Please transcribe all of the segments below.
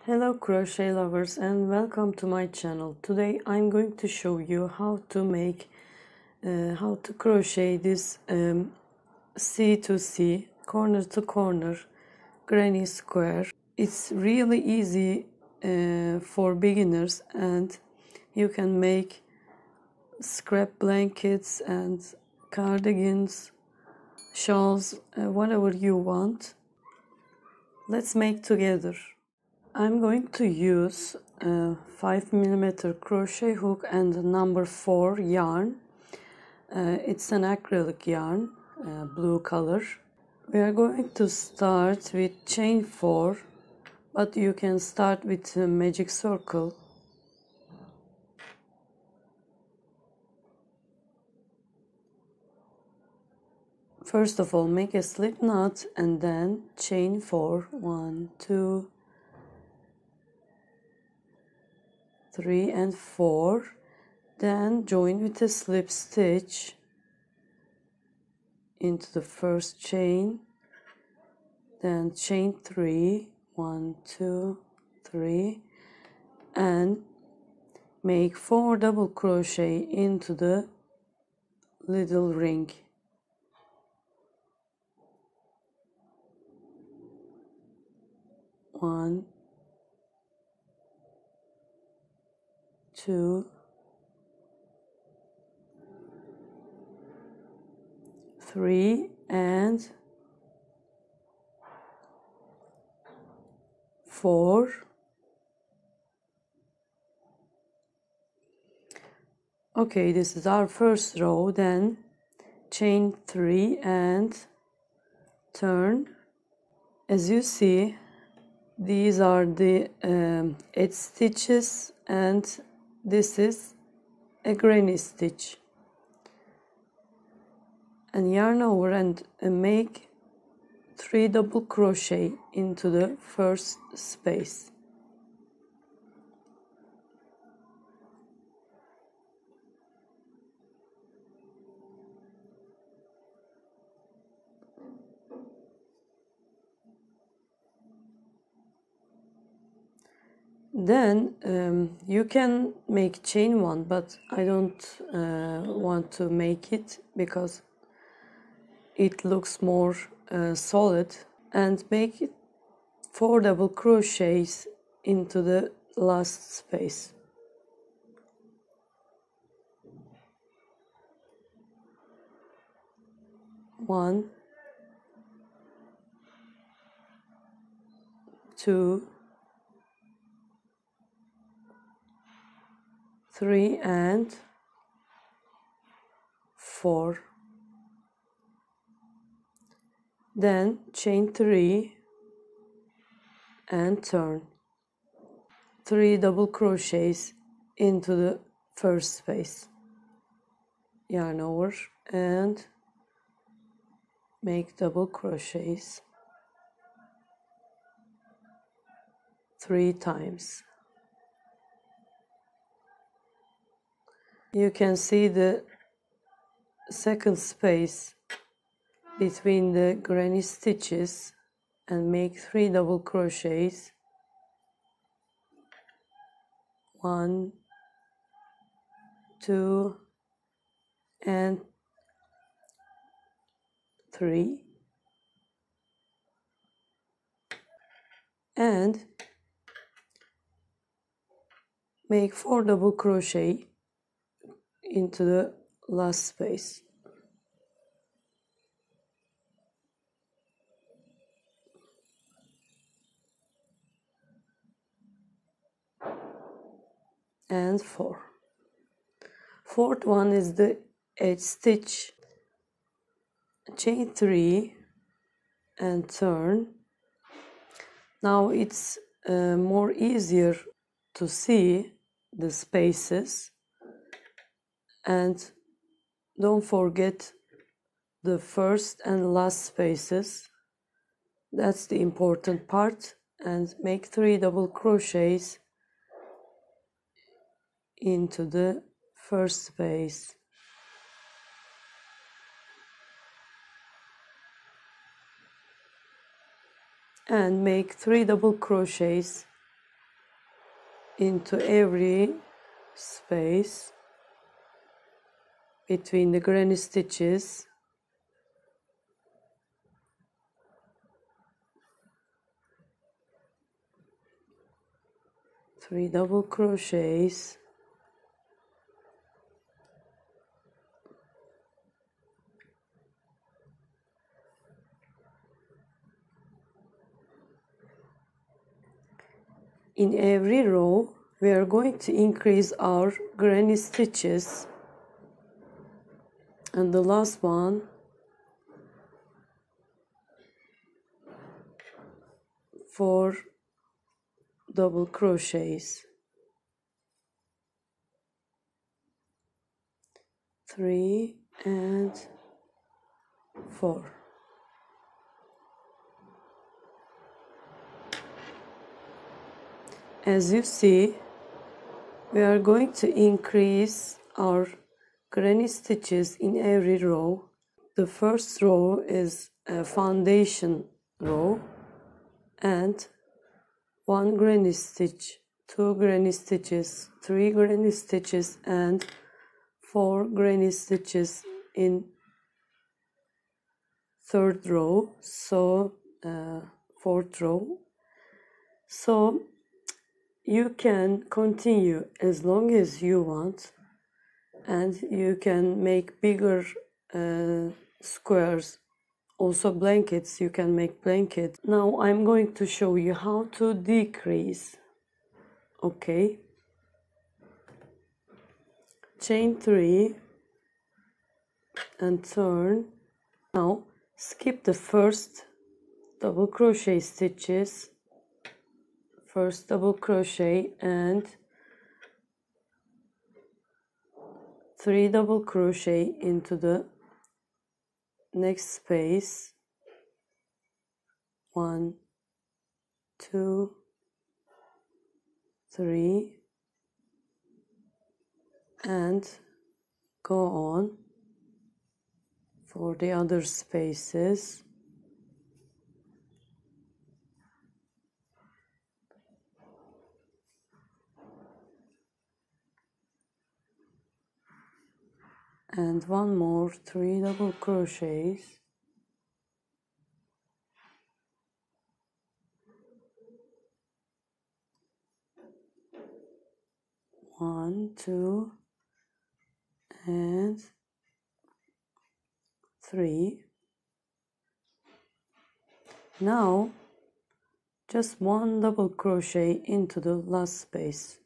Hello crochet lovers and welcome to my channel. Today I'm going to show you how to crochet this C2C corner to corner granny square. It's really easy for beginners, and you can make scrap blankets and cardigans, shawls, whatever you want. Let's make together. I'm going to use a 5mm crochet hook and number 4 yarn. It's an acrylic yarn, blue color. We are going to start with chain 4, but you can start with a magic circle. First of all, make a slip knot and then chain 4. 1, 2, 3 and 4. Then join with a slip stitch into the first chain, then chain 3, 1, 2, 3, and make 4 double crochet into the little ring. One, 2, 3 and 4. Okay, this is our first row. Then chain 3 and turn. As you see, these are the edge stitches, and this is a granny stitch. And yarn over and make 3 double crochet into the first space. Then you can make chain 1, but I don't want to make it because it looks more solid, and make 4 double crochets into the last space. One, 2, 3 and 4. Then chain 3 and turn. 3 double crochets into the first space. Yarn over and make double crochets 3 times. You can see the second space between the granny stitches and make 3 double crochets. 1, 2 and 3, and make 4 double crochet into the last space. And 4. Fourth one is the edge stitch. Chain 3 and turn. Now it's more easier to see the spaces, and don't forget the first and last spaces. That's the important part. And make 3 double crochets into the first space. And make 3 double crochets into every space between the granny stitches. Three double crochets, in every row we are going to increase our granny stitches, and the last one four double crochets, 3 and 4. As you see, we are going to increase our granny stitches in every row. The first row is a foundation row, and 1 granny stitch, 2 granny stitches, 3 granny stitches, and 4 granny stitches in third row, so fourth row. So you can continue as long as you want, and you can make bigger squares. Also blankets, you can make blankets. Now I'm going to show you how to decrease. Okay, chain 3 and turn. Now skip the first double crochet stitches, first double crochet and 3 double crochet into the next space, 1, 2, 3, and go on for the other spaces. And one more 3 double crochets, 1, 2, and 3. Now just 1 double crochet into the last space,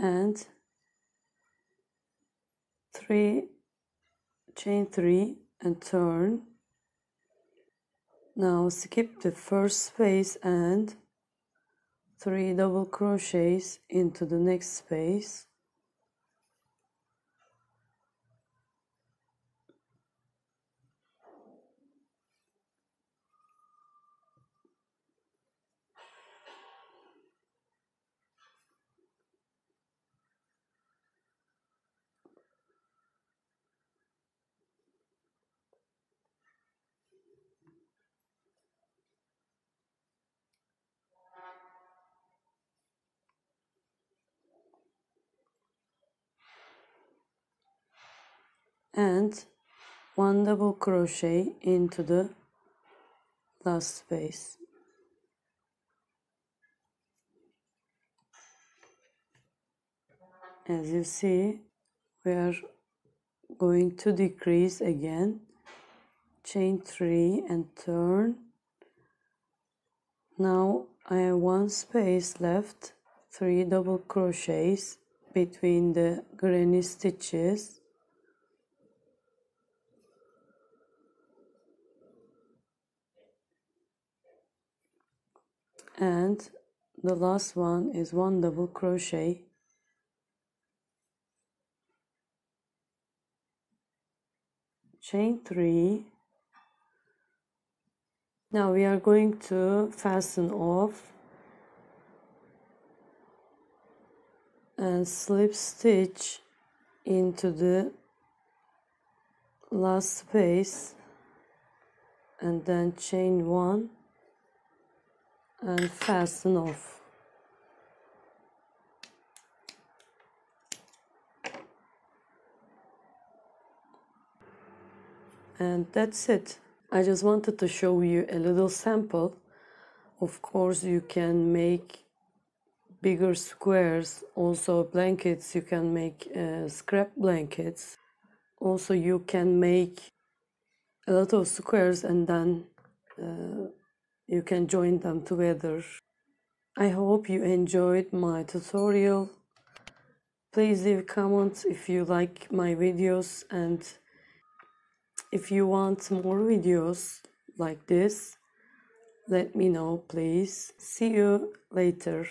and 3 chain 3 and turn. Now skip the first space and 3 double crochets into the next space, and 1 double crochet into the last space. As you see, we are going to decrease again, chain 3 and turn. Now I have 1 space left, 3 double crochets between the granny stitches, and the last one is 1 double crochet, chain 3. Now we are going to fasten off and slip stitch into the last space and then chain 1 and fasten off. And that's it. I just wanted to show you a little sample. Of course, you can make bigger squares, also blankets. You can make scrap blankets. Also, you can make a lot of squares and then you can join them together. I hope you enjoyed my tutorial. Please leave comments if you like my videos, and if you want more videos like this, let me know, please. See you later.